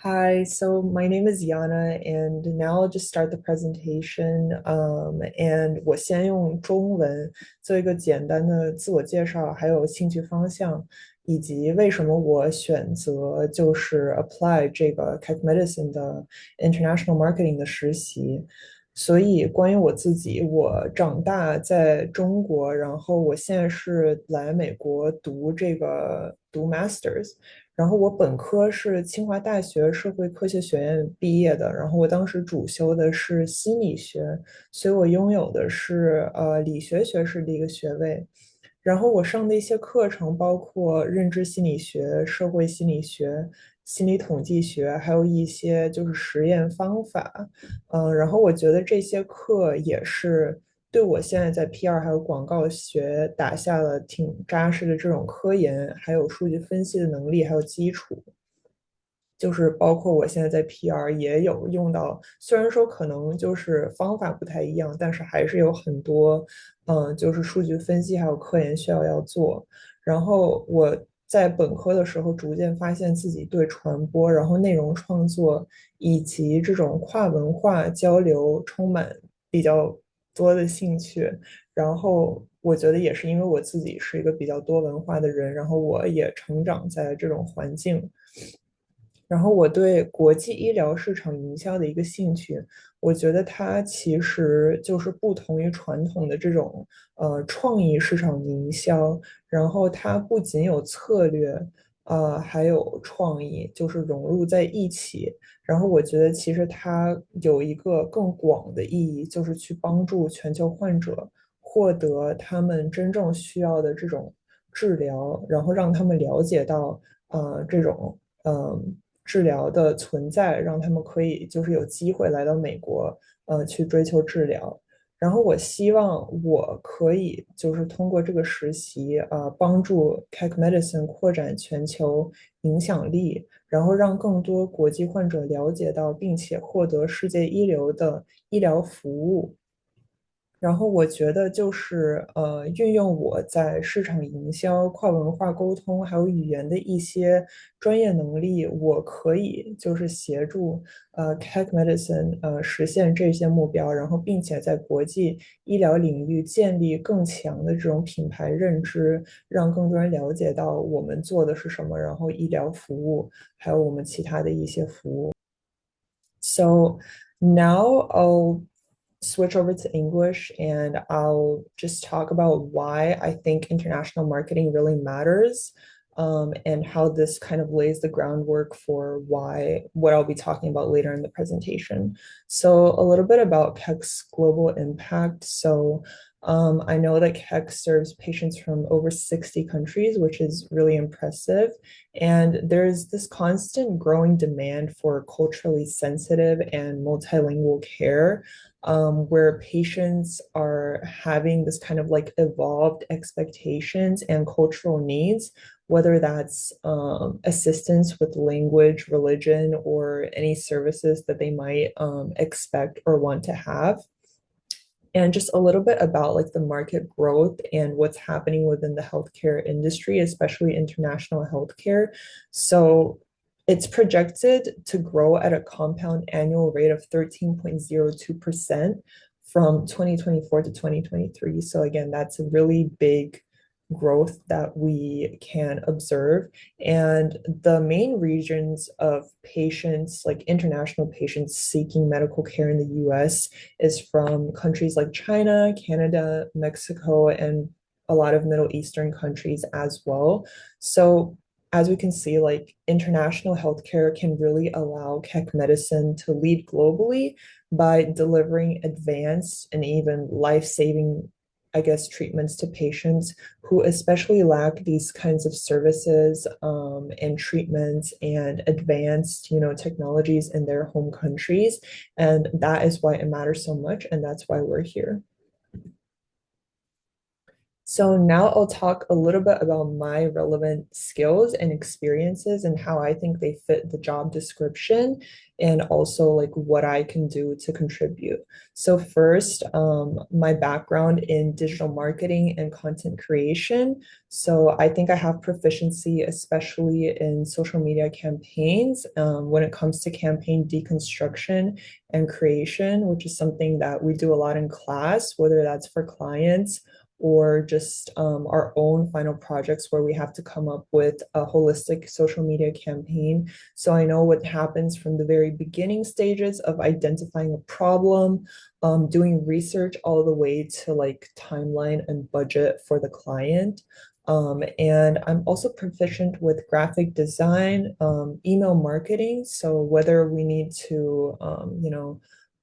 Hi, so my name is Yana, and now I'll just start the presentation. And我先用中文做一个简单的自我介绍，还有兴趣方向，以及为什么我选择就是 apply 这个 Keck Medicine 的 International Marketing 的实习。所以关于我自己，我长大在中国，然后我现在是来美国读 Masters。然后我本科是清华大学社会科学学院毕业的，然后我当时主修的是心理学，所以我拥有的是理学学士的一个学位。然后我上的一些课程包括认知心理学、社会心理学、心理统计学，还有一些就是实验方法。然后我觉得这些课也是对我现在在 PR 还有广告学打下了挺扎实的这种科研，还有数据分析的能力，还有基础。就是包括我现在在 PR 也有用到，虽然说可能就是方法不太一样，但是还是有很多，就是数据分析还有科研需要做。然后我在本科的时候逐渐发现自己对传播，然后内容创作以及这种跨文化交流充满比较多的兴趣。然后我觉得也是因为我自己是一个比较多文化的人，然后我也成长在这种环境。然后我对国际医疗市场营销的一个兴趣，我觉得它其实就是不同于传统的这种创意市场营销，然后它不仅有策略，还有创意，就是融入在一起。然后我觉得其实它有一个更广的意义，就是去帮助全球患者获得他们真正需要的这种治疗，然后让他们了解到这种治疗的存在，让他们可以就是有机会来到美国，去追求治疗。然后我希望我可以就是通过这个实习，帮助 Keck Medicine 扩展全球影响力，然后让更多国际患者了解到，并且获得世界一流的医疗服务。然后我觉得就是运用我在市场营销、跨文化沟通还有语言的一些专业能力，我可以就是协助Keck Medicine 实现这些目标，然后并且在国际医疗领域建立更强的这种品牌认知，让更多人了解到我们做的是什么，然后医疗服务还有我们其他的一些服务。So now I'll switch over to English and I'll just talk about why I think international marketing really matters, and how this kind of lays the groundwork for why what I'll be talking about later in the presentation. So, a little bit about Keck's global impact. I know that Keck serves patients from over 60 countries, which is really impressive. And there's this constant growing demand for culturally sensitive and multilingual care, where patients are having this kind of like evolved expectations and cultural needs, whether that's assistance with language, religion, or any services that they might expect or want to have. And just a little bit about like the market growth and what's happening within the healthcare industry, especially international healthcare. So it's projected to grow at a compound annual rate of 13.02% from 2024 to 2023. So again, that's a really big growth that we can observe. And the main regions of patients, like international patients seeking medical care in the US, is from countries like China, Canada, Mexico, and a lot of Middle Eastern countries as well. So as we can see, like international healthcare can really allow Keck medicine to lead globally by delivering advanced and even life-saving, I guess, treatments to patients who especially lack these kinds of services, and treatments and advanced, technologies in their home countries. And that is why it matters so much. And that's why we're here. So now I'll talk a little bit about my relevant skills and experiences and how I think they fit the job description and also like what I can do to contribute. So first, my background in digital marketing and content creation. So I think I have proficiency, especially in social media campaigns, when it comes to campaign deconstruction and creation, which is something that we do a lot in class, whether that's for clients or just our own final projects where we have to come up with a holistic social media campaign. So I know what happens from the very beginning stages of identifying a problem, doing research all the way to like timeline and budget for the client. And I'm also proficient with graphic design, email marketing. So whether we need to,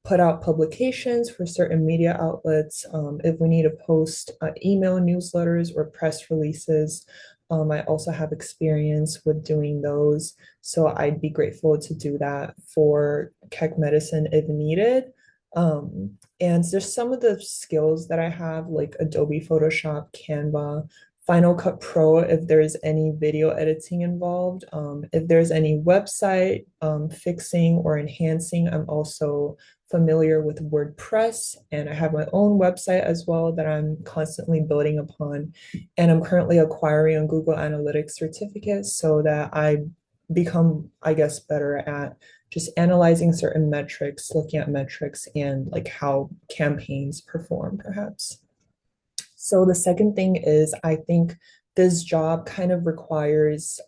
put out publications for certain media outlets, if we need to post email newsletters or press releases. I also have experience with doing those, so I'd be grateful to do that for Keck Medicine if needed. And there's some of the skills that I have, like Adobe Photoshop, Canva, Final Cut Pro, if there's any video editing involved. If there's any website fixing or enhancing, I'm also familiar with WordPress, and I have my own website as well that I'm constantly building upon. And I'm currently acquiring a Google Analytics certificate so that I become, I guess, better at just analyzing certain metrics, looking at metrics and like how campaigns perform, perhaps. So the second thing is I think this job kind of requires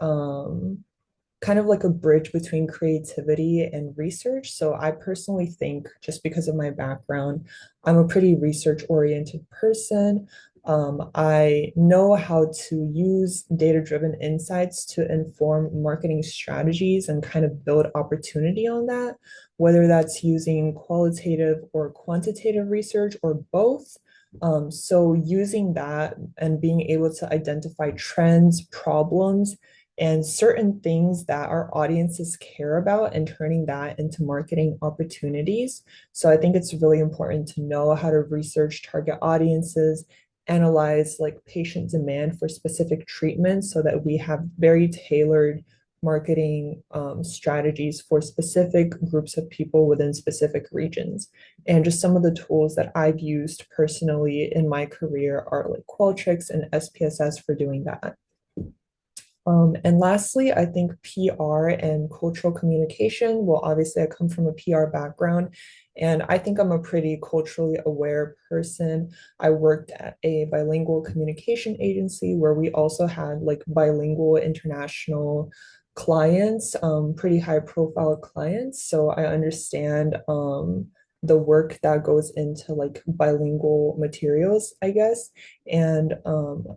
kind of like a bridge between creativity and research. So I personally think, just because of my background, I'm a pretty research oriented person. I know how to use data-driven insights to inform marketing strategies and kind of build opportunity on that, whether that's using qualitative or quantitative research or both. So using that and being able to identify trends, problems, and certain things that our audiences care about and turning that into marketing opportunities. So I think it's really important to know how to research target audiences, analyze like patient demand for specific treatments so that we have very tailored marketing strategies for specific groups of people within specific regions. And just some of the tools that I've used personally in my career are like Qualtrics and SPSS for doing that. And lastly, I think PR and cultural communication. Well, obviously, I come from a PR background, and I think I'm a pretty culturally aware person. I worked at a bilingual communication agency where we also had like bilingual international clients, pretty high profile clients. So I understand the work that goes into like bilingual materials, I guess. And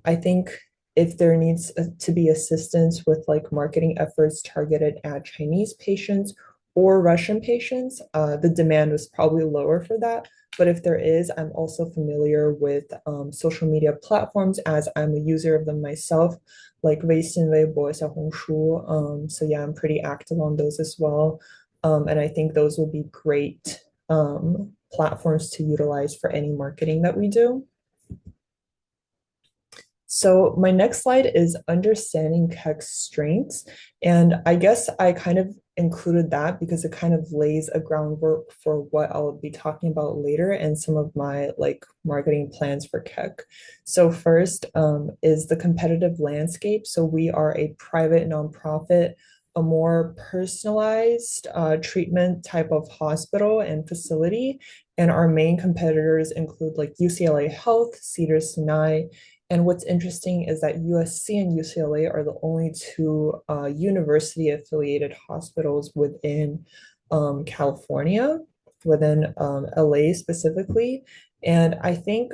I think if there needs to be assistance with like marketing efforts targeted at Chinese patients or Russian patients, the demand was probably lower for that. But if there is, I'm also familiar with social media platforms as I'm a user of them myself, like Weixin, Weibo, Xiaohongshu. So yeah, I'm pretty active on those as well. And I think those will be great platforms to utilize for any marketing that we do. So my next slide is understanding Keck's strengths. And I guess I kind of included that because it kind of lays a groundwork for what I'll be talking about later and some of my like marketing plans for Keck. So first is the competitive landscape. So we are a private nonprofit, a more personalized treatment type of hospital and facility. And our main competitors include like UCLA Health, Cedars-Sinai, and what's interesting is that USC and UCLA are the only two university affiliated hospitals within California, within LA specifically. And I think,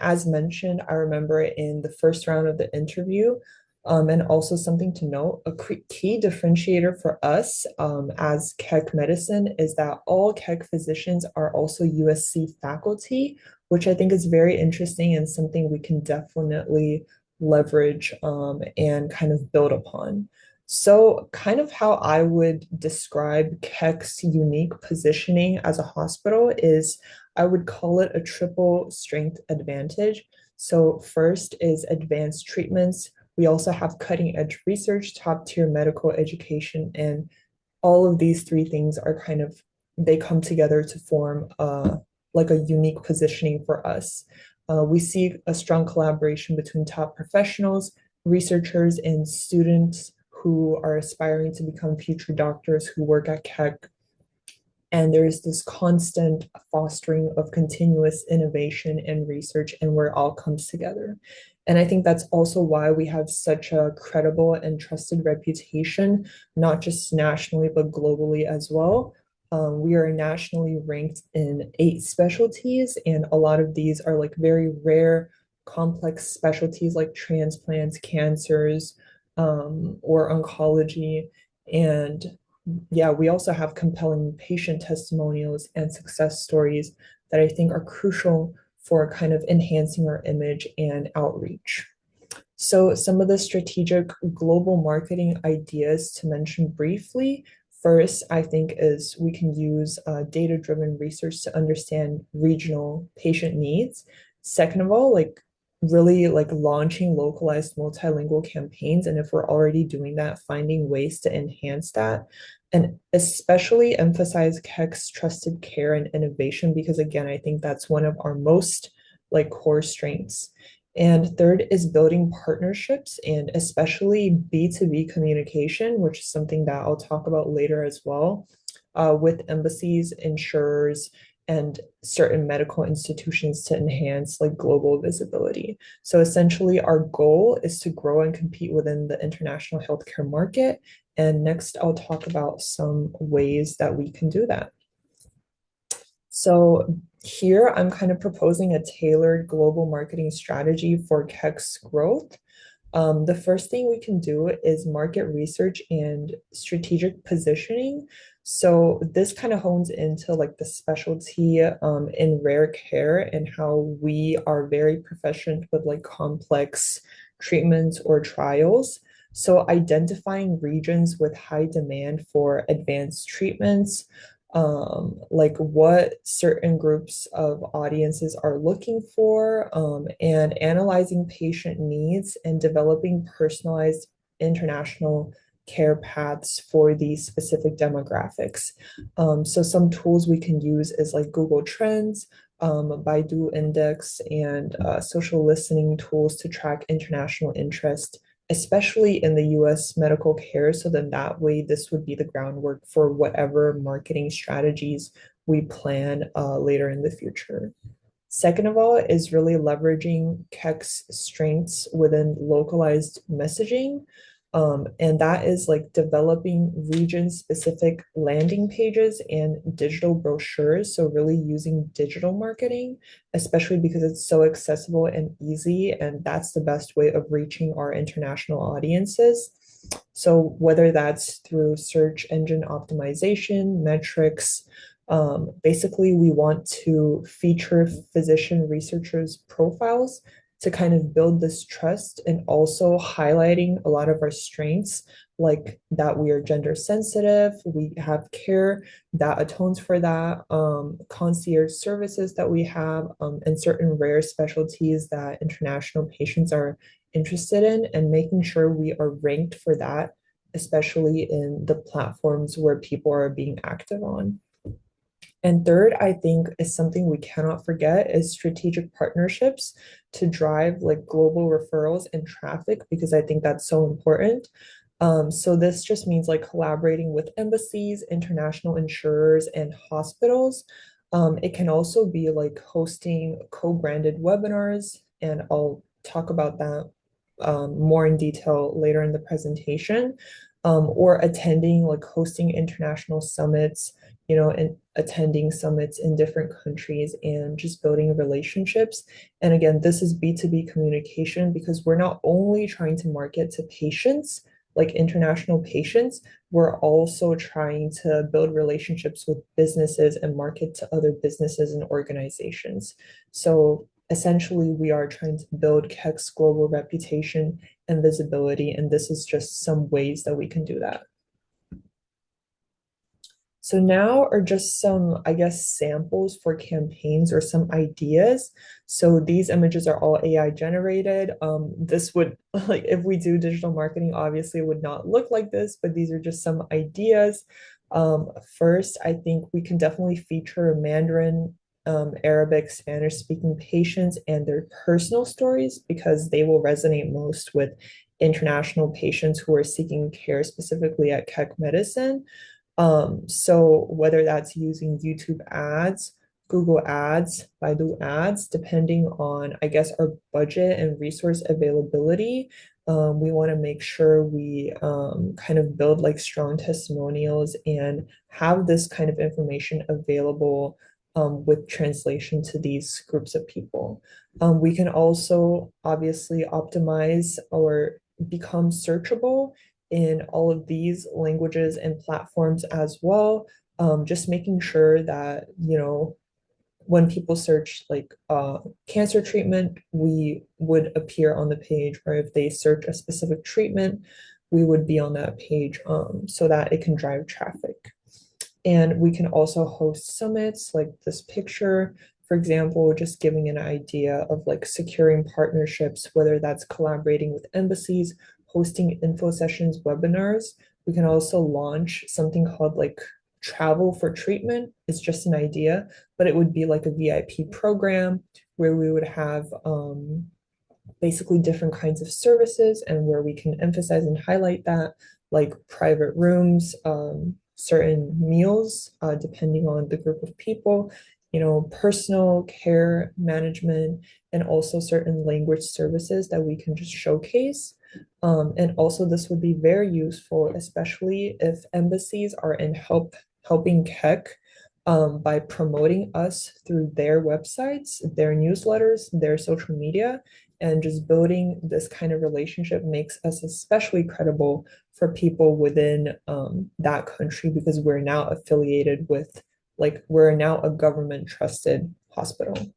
as mentioned, I remember in the first round of the interview, and also something to note, a key differentiator for us as Keck Medicine is that all Keck physicians are also USC faculty, which I think is very interesting and something we can definitely leverage and kind of build upon. So, kind of how I would describe Keck's unique positioning as a hospital is I would call it a triple strength advantage. So first is advanced treatments. We also have cutting edge research, top tier medical education, and all of these three things are kind of they come together to form like a unique positioning for us. We see a strong collaboration between top professionals, researchers, and students who are aspiring to become future doctors who work at Keck, and there's this constant fostering of continuous innovation and research and where it all comes together. And I think that's also why we have such a credible and trusted reputation, not just nationally, but globally as well. We are nationally ranked in 8 specialties, and a lot of these are like very rare, complex specialties like transplants, cancers, or oncology. And yeah, we also have compelling patient testimonials and success stories that I think are crucial for kind of enhancing our image and outreach. So, some of the strategic global marketing ideas to mention briefly. First, I think is we can use data-driven research to understand regional patient needs. Second of all, like really like launching localized multilingual campaigns, and if we're already doing that, finding ways to enhance that, and especially emphasize Keck's trusted care and innovation because again, I think that's one of our most like core strengths. And third is building partnerships and especially B2B communication, which is something that I'll talk about later as well, with embassies, insurers, and certain medical institutions to enhance like global visibility. So essentially, our goal is to grow and compete within the international healthcare market. And next, I'll talk about some ways that we can do that. So here I'm kind of proposing a tailored global marketing strategy for Keck's growth. The first thing we can do is market research and strategic positioning. So this kind of hones into like the specialty in rare care and how we are very proficient with like complex treatments or trials. So identifying regions with high demand for advanced treatments, like what certain groups of audiences are looking for, and analyzing patient needs and developing personalized international care paths for these specific demographics. So some tools we can use is like Google Trends, Baidu Index, and social listening tools to track international interest, especially in the US medical care. So then that way, this would be the groundwork for whatever marketing strategies we plan later in the future. Second of all, is really leveraging Keck's strengths within localized messaging. And that is like developing region specific landing pages and digital brochures. So, really using digital marketing, especially because it's so accessible and easy. And that's the best way of reaching our international audiences. So, whether that's through search engine optimization, metrics, basically, we want to feature physician researchers' profiles to kind of build this trust and also highlighting a lot of our strengths, like that we are gender sensitive, we have care that atones for that, concierge services that we have, and certain rare specialties that international patients are interested in, and making sure we are ranked for that, especially in the platforms where people are being active on. And third, I think is something we cannot forget is strategic partnerships to drive like global referrals and traffic because I think that's so important. So this just means like collaborating with embassies, international insurers, and hospitals. It can also be like hosting co-branded webinars, and I'll talk about that more in detail later in the presentation, or attending like hosting international summits, and attending summits in different countries and just building relationships. And again, this is B2B communication because we're not only trying to market to patients, like international patients, we're also trying to build relationships with businesses and market to other businesses and organizations. So essentially, we are trying to build Keck's global reputation and visibility, and this is just some ways that we can do that. So now are just some, I guess, samples for campaigns or some ideas. So these images are all AI generated. This would, like, if we do digital marketing, obviously it would not look like this, but these are just some ideas. First, I think we can definitely feature Mandarin, Arabic, Spanish speaking patients and their personal stories because they will resonate most with international patients who are seeking care specifically at Keck Medicine. So whether that's using YouTube ads, Google ads, Baidu ads, depending on, I guess, our budget and resource availability, we want to make sure we kind of build like strong testimonials and have this kind of information available with translation to these groups of people. We can also obviously optimize or become searchable in all of these languages and platforms as well. Just making sure that, when people search like cancer treatment, we would appear on the page, or if they search a specific treatment, we would be on that page so that it can drive traffic. And we can also host summits like this picture, for example, just giving an idea of like securing partnerships, whether that's collaborating with embassies, hosting info sessions, webinars. We can also launch something called like travel for treatment. It's just an idea, but it would be like a VIP program where we would have basically different kinds of services and where we can emphasize and highlight that, like private rooms, certain meals, depending on the group of people, personal care management, and also certain language services that we can just showcase. And also, this would be very useful, especially if embassies are in helping Keck by promoting us through their websites, their newsletters, their social media, and just building this kind of relationship makes us especially credible for people within that country because we're now affiliated with, like, we're now a government trusted hospital.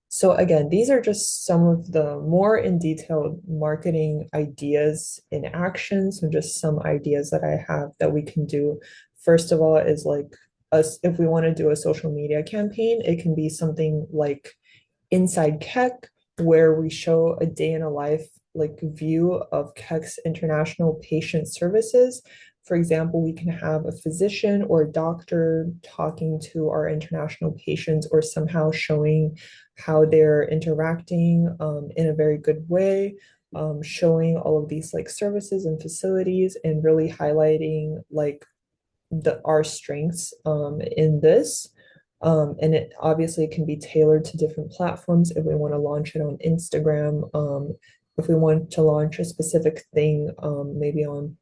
So again, these are just some of the more in detailed marketing ideas in action. So just some ideas that I have that we can do. First of all, is like us, if we want to do a social media campaign, it can be something like Inside Keck, where we show a day in a life like view of Keck's international patient services. For example, we can have a physician or a doctor talking to our international patients or somehow showing how they're interacting in a very good way, showing all of these like services and facilities and really highlighting like our strengths in this. And it obviously can be tailored to different platforms if we want to launch it on Instagram. If we want to launch a specific thing, maybe on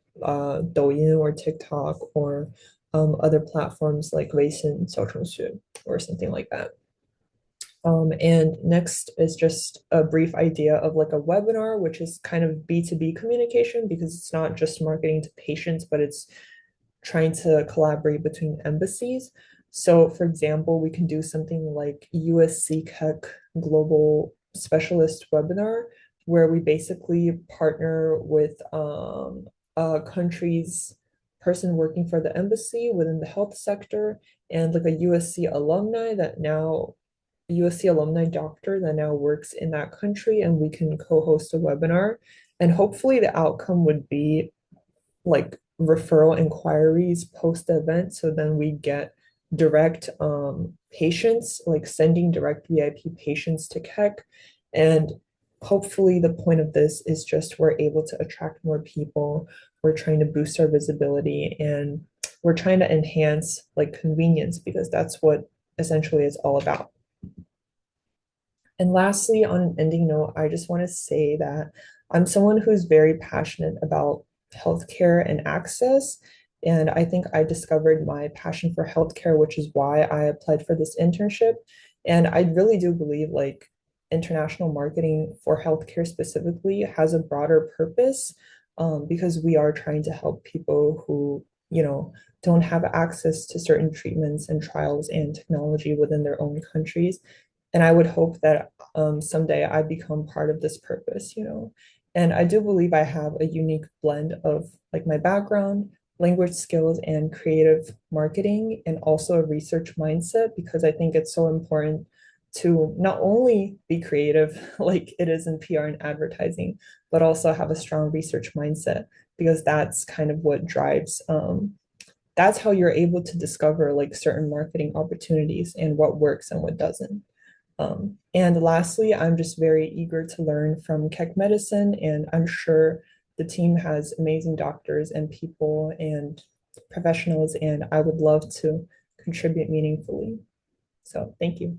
Douyin or TikTok or other platforms like Weixin, 小程序, or something like that. And next is just a brief idea of like a webinar, which is kind of B2B communication because it's not just marketing to patients, but it's trying to collaborate between embassies. So, for example, we can do something like USC Keck Global Specialist Webinar, where we basically partner with a country's person working for the embassy within the health sector and like a USC alumni doctor that now works in that country, and we can co-host a webinar. And hopefully the outcome would be like referral inquiries post the event. So then we get direct patients, like sending direct VIP patients to Keck. And hopefully the point of this is just we're able to attract more people. We're trying to boost our visibility and we're trying to enhance like convenience because that's what essentially it's all about. And lastly, on an ending note, I just want to say that I'm someone who's very passionate about healthcare and access. And I think I discovered my passion for healthcare, which is why I applied for this internship. And I really do believe like international marketing for healthcare specifically has a broader purpose because we are trying to help people who, don't have access to certain treatments and trials and technology within their own countries. And I would hope that someday I become part of this purpose. And I do believe I have a unique blend of like my background, language skills and creative marketing, and also a research mindset, because I think it's so important to not only be creative like it is in PR and advertising, but also have a strong research mindset, because that's kind of what drives that's how you're able to discover like certain marketing opportunities and what works and what doesn't. And lastly, I'm just very eager to learn from Keck Medicine, and I'm sure the team has amazing doctors and people and professionals, and I would love to contribute meaningfully. So thank you.